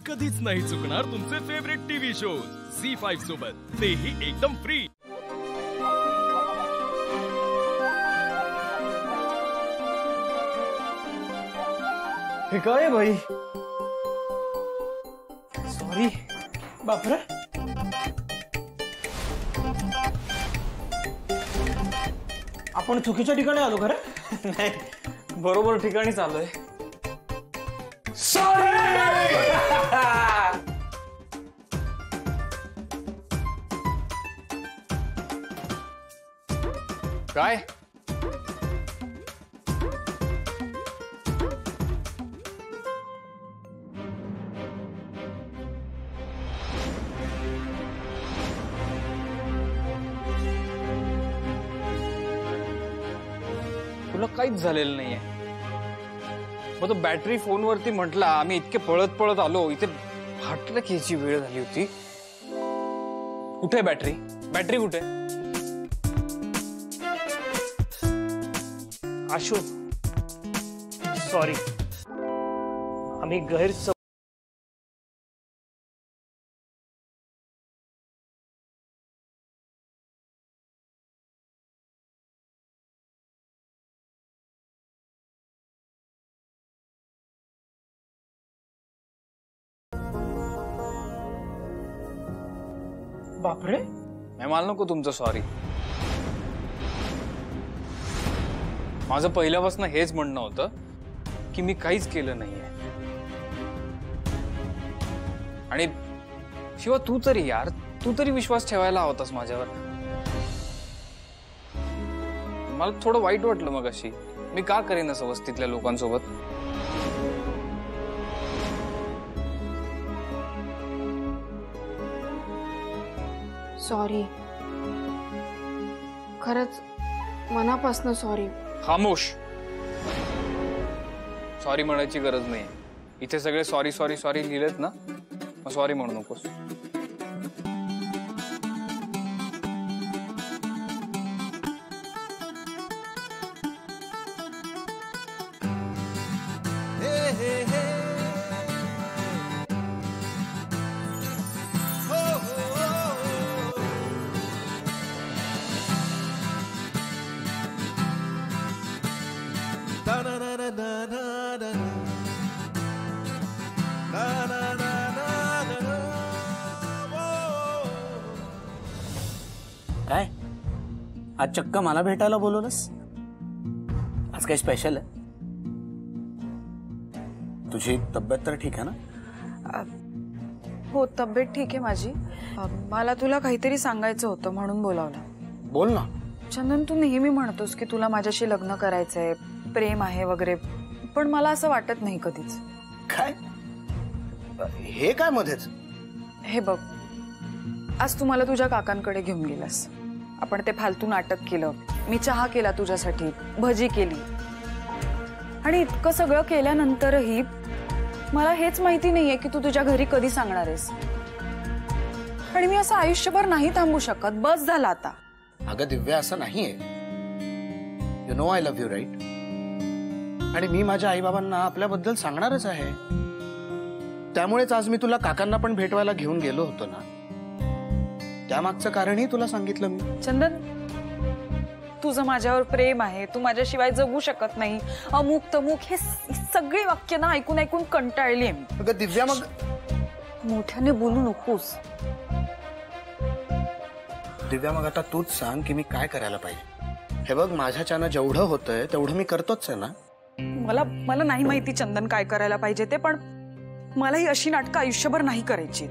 कधीच नाही चुकणार तुमचे फेवरेट टीव्ही शोज झी5 सोबत, तेही एकदम फ्री। हे काय भाई? सॉरी बापरे। आपण चुकीच्या ठिकाणी आलो खरं? नाही, बरोबर ठिकाणीच आलोय। सॉरी। काय? तुला काहीच झालेलं नाहीये। मग तो बॅटरी फोनवरती म्हटला, आम्ही इतके पळत पळत आलो, इथे हार्ट अटॅक यायची वेळ झाली होती। कुठे बॅटरी? बॅटरी कुठे? आशु सॉरी, आम्ही गैरसमज। बापरे, मला नको तुमचं सॉरी। माझं पहिल्यापासून हेच म्हणणं होतं की मी काहीच केलं नाहीये। आणि शिवा तू तरी यार, तू तरी विश्वास ठेवायला हवास माझ्यावर। मला थोडं वाईट वाटलं मग अशी। मी का करेन असं वस्तीतल्या लोकांसोबत? सॉरी, खरंच मनापासून सॉरी। खामोश। सॉरी म्हणायची गरज नाही। इथे सगळे सॉरी सॉरी सॉरी लिहिलेत ना, मग सॉरी म्हणू नकोस। काय आज चक्क मला भेटायला बोलवलंस? आज काही स्पेशल आहे? तुझी तब्येत तर ठीक आहे ना? हो, तब्येत ठीक आहे माझी। मला तुला काहीतरी सांगायचं होतं म्हणून बोलावलं। बोल ना। चंदन, तू नेहमी म्हणतोस की तुला माझ्याशी लग्न करायचंय, प्रेम आहे वगैरे, पण मला असं वाटत नाही कधीच। काय? हे काय मध्येच? हे बघ, आज तू मला तुझ्या काकांकडे घेऊन गेलास। आपण ते फालतू नाटक केलं, मी चहा केला तुझ्यासाठी, भजी केली, आणि इतकं सगळं केल्यानंतरही मला हेच माहिती नाहीये की तू तुझ्या घरी कधी सांगणार आहेस। आणि मी असं आयुष्यभर नाही थांबू शकत। बस झाला आता। अगं दिव्या, असं नाहीये। You know I love you, right? आणि मी माझ्या आई बाबांना आपल्याबद्दल सांगणारच आहे। त्यामुळेच आज मी तुला काकांना पण भेटवायला घेऊन गेलो होतो ना। त्यामागचं कारणही तुला सांगितलं मी। चंदन, तुझं माझ्यावर प्रेम आहे, तू माझ्याशिवाय जगू शकत नाही, अमुक तमुक, हे सगळी वाक्य ना ऐकून ऐकून कंटाळली आहे मी। अगं दिव्या, मग मोठ्याने बोलू नकोस। दिव्या, मग आता तूच सांग की मी काय करायला पाहिजे? हे बघ, माझ्याच्यानं जेवढं होतंय तेवढं मी करतोच आहे ना। मला नाही माहिती चंदन काय करायला पाहिजे ते, पण मला ही अशी नाटकं आयुष्यभर नाही करायची।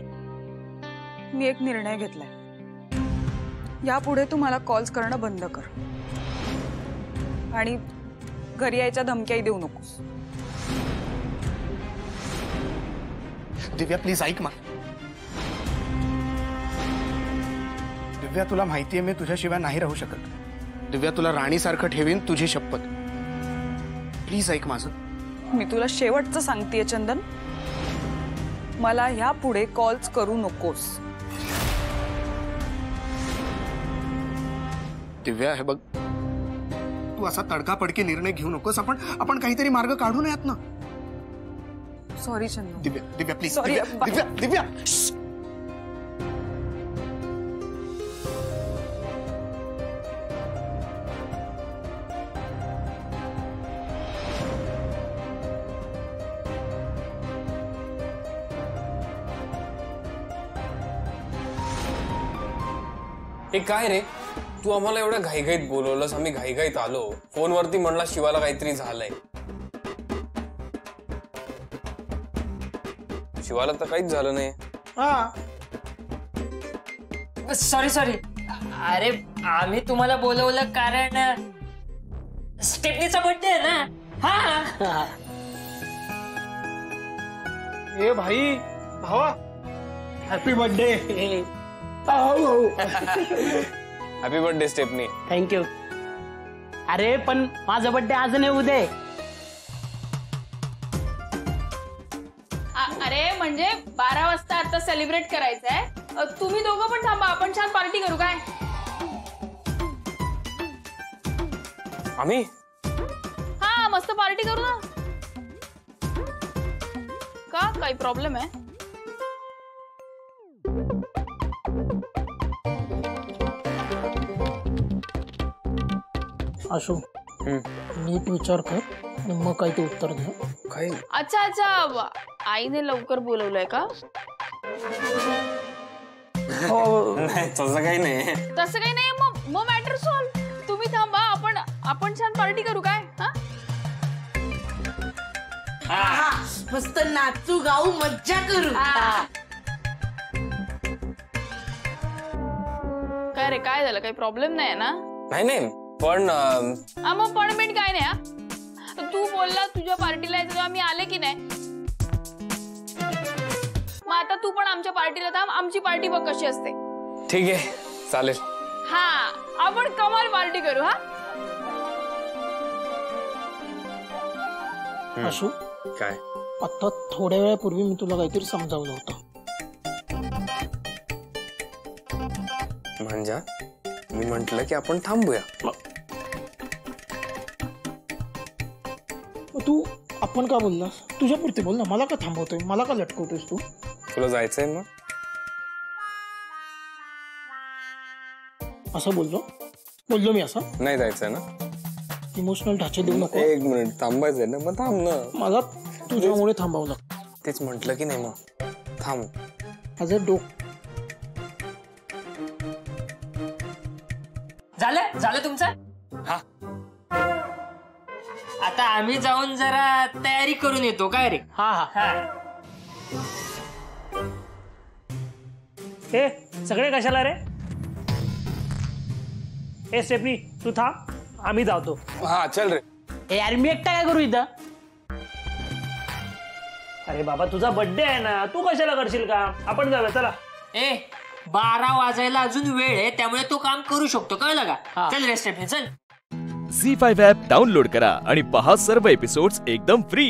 मी एक निर्णय घेतलाय, यापुढे तू मला कॉल्स करणं बंद कर आणि घरी यायच्या धमक्याही देऊ नकोस। दिव्या प्लीज ऐक मला। दिव्या, तुला माहितीये मी तुझ्याशिवाय नाही राहू शकत। दिव्या, तुला राणीसारखं ठेवीन, तुझी शपथ। प्लीज ऐक माझं। मी तुला शेवटचं सांगतेय चंदन, मला ह्यापुढे कॉल्स करू नकोस। दिव्या, हे बघ, तू असा तडकाफडकी निर्णय घेऊ नकोस। आपण काहीतरी मार्ग काढू नयेत ना। Sorry Chandu. Divya Divya please. Sorry, दिव्या दिव्या दिव्या. हे काय रे, तू आम्हाला एवढ्या घाईघाईत बोलवलंस, आम्ही घाईघाईत आलो. फोनवरती म्हणला शिवाला काहीतरी झालंय. शिवाला तर काहीच झालं नाही. हा सॉरी सॉरी. अरे आम्ही तुम्हाला बोलवलं कारण स्टेफनीचा बर्थडे आहे ना. हा ए भाई भावा happy birthday. Happy birthday Stephanie. Thank you. अरे पण माझा बर्थडे आज नाही उद्या आहे. अरे म्हणजे 12 वाजता आता सेलिब्रेट करायचंय. तुम्ही दोघं पण थांबा, आपण छान पार्टी करू काय. आम्ही हा मस्त पार्टी करू ना. का काही प्रॉब्लेम आहे. आशू नीट विचार कर आणि मग काही ते उत्तर दे. काय अच्छा अच्छा, आईने लवकर बोलवलंय का. तसं काही नाही. तसं काही नाही. मग मॅटर सॉल्व. तुम्ही थांबा, आपण छान पार्टी करू काय. हा मस्त नाचू गाऊ मज्जा करू. काय रे, काय झालं. काही प्रॉब्लेम नाही ना. नाही पण मग पण बिन काय नाही. तू बोलला तुझ्या पार्टीला यायचं तेव्हा मी आले की नाही. मग आता तू पण आमच्या पार्टीला थांब. आमची पार्टी बघ कशी असते. ठीक आहे, चालेल. हा आपण कमाल पार्टी करू. हा आशू काय आता थोड्या वेळापूर्वी मी तुला काहीतरी समजावलं होतं. म्हणजे मी म्हंटल की आपण थांबूया. मग तू आपण का बोललास. तुझ्या पुरती बोल ना. मला का थांबवतोय, मला का लटकवतोयस तू. तुला जायचंय मग. असं बोललो मी. असं नाही जायचंय ना. इमोशनल ढाचे देऊ नको. 1 मिनिट थांबायचंय ना. मग थांब ना. मला तुझ्यामुळे थांबावं लागतं. तेच म्हंटल की नाही. मग थांब. माझं झालं तुमचं. हा आता आम्ही जाऊन जरा तयारी करून येतो काय रे. हा हा. हा हे सगळे कशाला रे. ए स्टेफनी तू थांब, आम्ही जातो. हा चल रे. ए यार मी एकटा काय करू इथं. अरे बाबा तुझा बर्थडे आहे ना, तू कशाला करशील का. आपण जाऊया चला. 12 वाजायला अजून वेळ आहे, त्यामुळे तो काम करू शकतो. कळलं का. चल रे स्टेफनी चल. झी5 ॲप डाउनलोड करा आणि पहा सर्व एपिसोड्स एकदम फ्री.